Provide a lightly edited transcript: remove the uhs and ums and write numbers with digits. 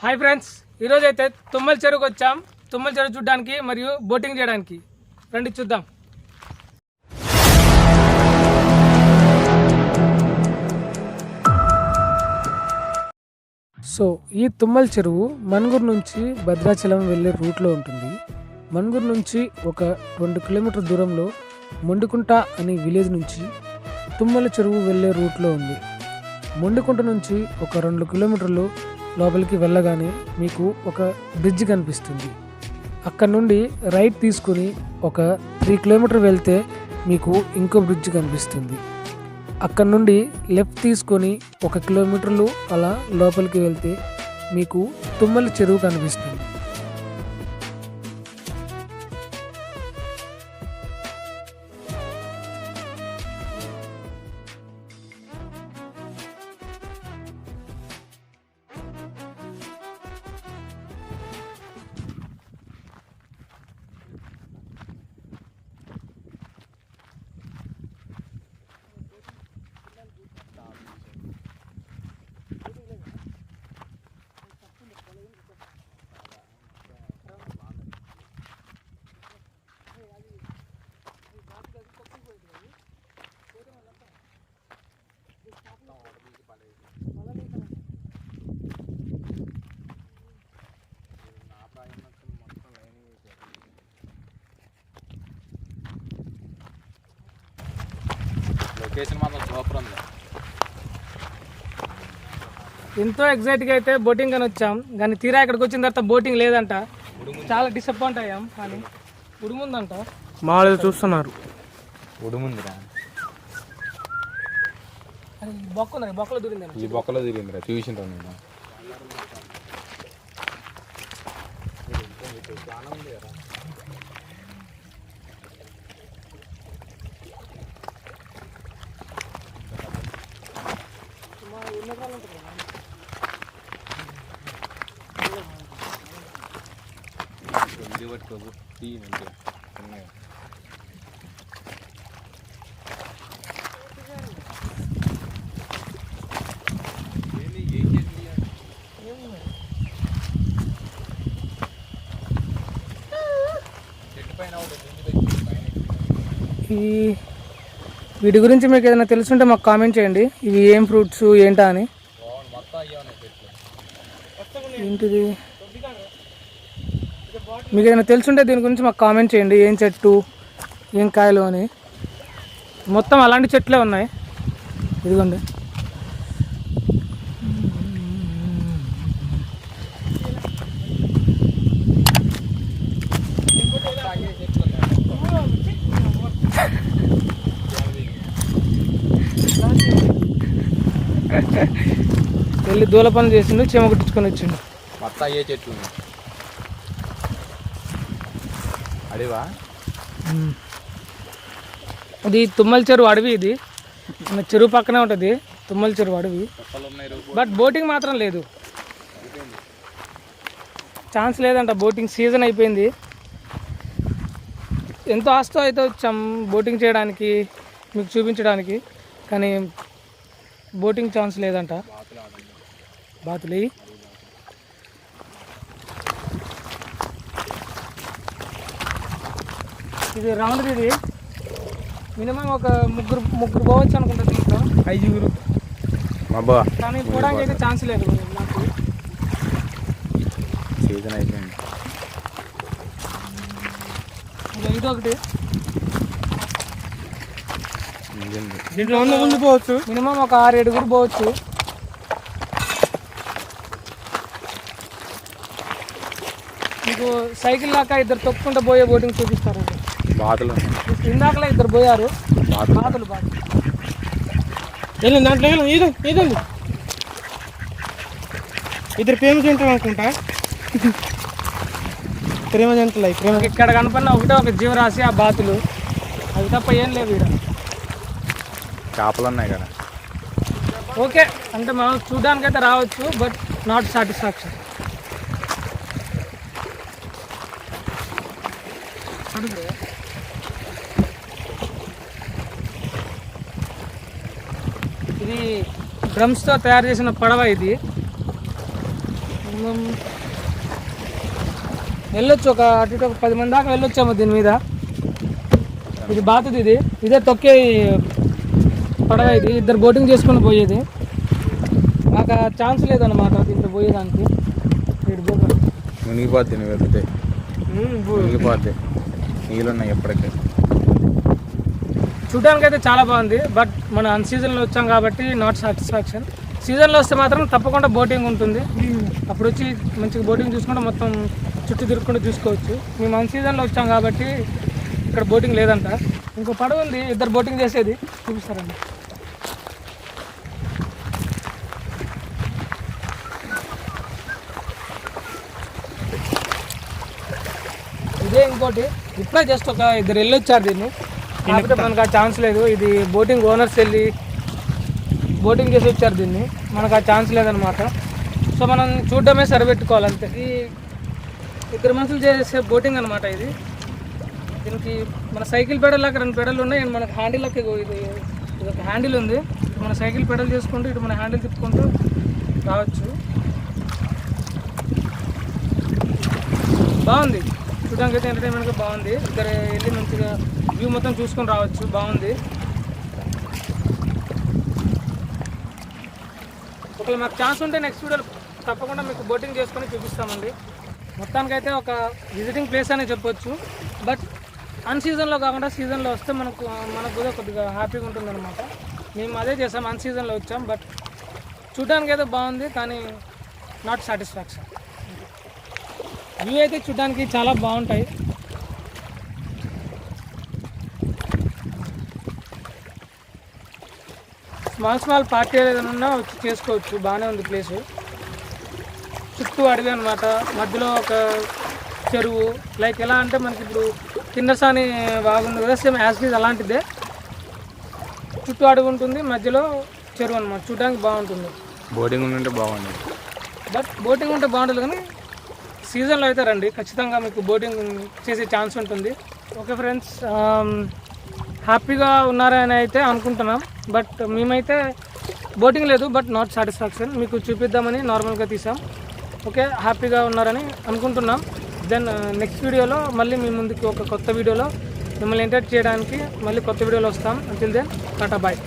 Hi friends, ఈరోజు అయితే తుమ్మల చెరువుకి వచ్చాం. తుమ్మల చెరువు చూడడానికి మరియు బోటింగ్ చేయడానికి రండి చూద్దాం. సో ఈ తుమ్మల చెరువు మణుగూరు నుంచి భద్రాచలం వెళ్ళే రూట్లో ఉంటుంది. మణుగూరు నుంచి ఒక 2 కిలోమీటర్ దూరంలో మొండికుంట అనే విలేజ్ నుంచి తుమ్మల చెరువు వెళ్ళే రూట్లో ఉంది. మొండికుంట నుంచి ఒక 2 కిలోమీటర్లు లోపలికి వెళ్ళగానే మీకు ఒక బ్రిడ్జ్ కనిపిస్తుంది. అక్కడ నుండి రైట్ తీసుకుని ఒక 3 కిలోమీటర్ వెళ్తే మీకు ఇంకో బ్రిడ్జ్ కనిపిస్తుంది. అక్కడ నుండి లెఫ్ట్ తీసుకొని 1 కిలోమీటర్లు అలా లోపలికి వెళ్తే మీకు తుమ్మల చెరువు కనిపిస్తుంది. లొకేషన్ మాత్రం సూపర్ ఉంది. ఎంతో ఎగ్జైట్గా అయితే బోటింగ్ అని వచ్చాం, కానీ తీరా ఇక్కడికి వచ్చిన తర్వాత బోటింగ్ లేదంట. చాలా డిసప్పాయింట్ అయ్యాం. కానీ ఉడుముందంట, మామూలుగా చూస్తున్నారు. ఉడుముందిరా, బొక్కలో దూరింది. ఈ బొక్కలో తిరిగిందిరా, చూసింటా నేను. వీటి గురించి మీకు ఏదైనా తెలుసుంటే మాకు కామెంట్ చేయండి. ఇవి ఏం ఫ్రూట్స్ ఏంటా అని. ఏంటిది మీకు ఏదైనా తెలుసుంటే దీని గురించి మాకు కామెంట్ చేయండి. ఏం చెట్టు, ఏం కాయలు అని. మొత్తం అలాంటి చెట్లే ఉన్నాయి. ఇదిగోండి, వెళ్ళి దూల పనులు చేసిండు, చీమ కుట్టించుకొని వచ్చిండు. మొత్తం అయ్యే చెట్లు అడివా. ఇది తుమ్మల చెరువు అడవి. ఇది మన చెరువు పక్కనే ఉంటుంది తుమ్మల చెరువు అడవి. బట్ బోటింగ్ మాత్రం లేదు, ఛాన్స్ లేదంట. బోటింగ్ సీజన్ అయిపోయింది. ఎంతో ఆస్తో అయితే వచ్చాం బోటింగ్ చేయడానికి, మీకు చూపించడానికి. కానీ బోటింగ్ ఛాన్స్ లేదంట. బాతులు ఇది రౌండ్. ఇది మినిమం ఒక ముగ్గురు పోవచ్చు అనుకుంటా దీంట్లో, 5గురు. కానీ పోవడానికి అయితే ఛాన్స్ లేదు నాకు. సీజన్ అయిపోయింది. ఇదొకటి, దీంట్లో ముందు పోవచ్చు. మినిమం ఒక 6-7 పోవచ్చు. మీకు సైకిల్ లాగా ఇద్దరు తొక్కుంటూ పోయే బోటింగ్ చూపిస్తారు. బాతులు ఇందాకలే ఇద్దరు పోయారు. బాతులు దాంట్లో ఏదండి ఇద్దరు ప్రేమ జంటలు అనుకుంటా. ప్రేమ జంటలు ఇక్కడ కనపడిన ఒకటే ఒక జీవరాశి, ఆ బాతులు. అవి తప్ప ఏం లేవు ఇక్కడ. చేపలు ఉన్నాయి కదా. ఓకే అంటే మనం చూడడానికి అయితే రావచ్చు, బట్ నాట్ సాటిస్ఫాక్షన్. ఇది డ్రమ్స్తో తయారు చేసిన పడవ. ఇది వెళ్ళొచ్చు, ఒక అటు ఇటు ఒక 10 మంది దాకా వెళ్ళొచ్చాము దీని మీద. ఇది బాతుది, ఇదే తొక్కే పడవ. ఇది ఇద్దరు బోటింగ్ చేసుకొని పోయేది. మాకు ఆ ఛాన్స్ లేదన్నమాట దీంట్లో పోయేదానికి. మునిగిపోద్ది నువ్వు వెళ్తే, మునిగిపోద్ది. నీళ్ళు ఉన్నాయి ఎప్పటికీ. చూడడానికి అయితే చాలా బాగుంది, బట్ మనం అన్ సీజన్లో వచ్చాం కాబట్టి నాట్ సాటిస్ఫాక్షన్. సీజన్లో వస్తే మాత్రం తప్పకుండా బోటింగ్ ఉంటుంది. అప్పుడు వచ్చి మంచిగా బోటింగ్ చూసుకుంటే మొత్తం చుట్టూ తిరుక్కుంటూ చూసుకోవచ్చు. మేము అన్ సీజన్లో వచ్చాం కాబట్టి ఇక్కడ బోటింగ్ లేదంట. ఇంకో పడవ ఉంది, ఇద్దరు బోటింగ్ చేసేది, చూపిస్తారండి. ఇదే ఇంకోటి, ఇప్పుడే జస్ట్ ఒక ఇద్దరు వెళ్ళొచ్చారు దీన్ని, కాకపోతే మనకు ఆ ఛాన్స్ లేదు. ఇది బోటింగ్ ఓనర్స్ వెళ్ళి బోటింగ్ చేసి వచ్చారు దీన్ని, మనకు ఆ ఛాన్స్ లేదనమాట. సో మనం చూడడమే సరిపెట్టుకోవాలి అంతే. ఈ ఇద్దరు మనుషులు చేసే బోటింగ్ అనమాట ఇది. దీనికి మన సైకిల్ పెడల్ లాగా 2 పెడలు ఉన్నాయి, అండ్ మనకు హ్యాండిల్ లాగా ఇది ఒక హ్యాండిల్ ఉంది. మన సైకిల్ పెడల్ చేసుకుంటూ ఇటు మన హ్యాండిల్ తిప్పుకుంటూ రావచ్చు. బాగుంది, చూడడానికి అయితే ఎంటర్టైన్మెంట్గా బాగుంది. ఇద్దరు వెళ్ళి మంచిగా వ్యూ మొత్తం చూసుకొని రావచ్చు, బాగుంది. ఒకవేళ మాకు ఛాన్స్ ఉంటే నెక్స్ట్ వీడియోలో తప్పకుండా మీకు బోటింగ్ చేసుకొని చూపిస్తామండి. మొత్తానికైతే ఒక విజిటింగ్ ప్లేస్ అనే చెప్పొచ్చు. బట్ అన్ సీజన్లో కాకుండా సీజన్లో వస్తే మనకు కూడా కొద్దిగా హ్యాపీగా ఉంటుంది అనమాట. మేము అదే చేసాం, అన్ సీజన్లో వచ్చాం. బట్ చూడడానికి అయితే బాగుంది, కానీ నాట్ సాటిస్ఫాక్షన్. వ్యూ అయితే చూడడానికి చాలా బాగుంటాయి. స్మాల్ పార్టీ ఏదైనా వచ్చి చేసుకోవచ్చు, బాగానే ఉంది ప్లేసు. చుట్టూ అడవి అనమాట, మధ్యలో ఒక చెరువు. లైక్ ఎలా అంటే మనకి ఇప్పుడు కిందసాని బాగుంది కదా, సేమ్ యాస్టీజ్ అలాంటిదే. చుట్టూ అడవి ఉంటుంది, మధ్యలో చెరువు అనమాట. చూడడానికి బాగుంటుంది. బోటింగ్ ఉంటే బాగుంది, బట్ బోటింగ్ ఉంటే బాగుంటుంది, కానీ సీజన్లో అయితే రండి, ఖచ్చితంగా మీకు బోటింగ్ చేసే ఛాన్స్ ఉంటుంది. ఓకే ఫ్రెండ్స్, హ్యాపీగా ఉన్నారని అయితే అనుకుంటున్నాం. బట్ మేమైతే బోటింగ్ లేదు, బట్ నాట్ సాటిస్ఫాక్షన్. మీకు చూపిద్దామని నార్మల్గా తీసాం. ఓకే, హ్యాపీగా ఉన్నారని అనుకుంటున్నాం. దెన్ నెక్స్ట్ వీడియోలో మళ్ళీ మీ ముందుకి ఒక కొత్త వీడియోలో మిమ్మల్ని ఎంటర్టైన్ చేయడానికి మళ్ళీ కొత్త వీడియోలో వస్తాం. Until then tata bye.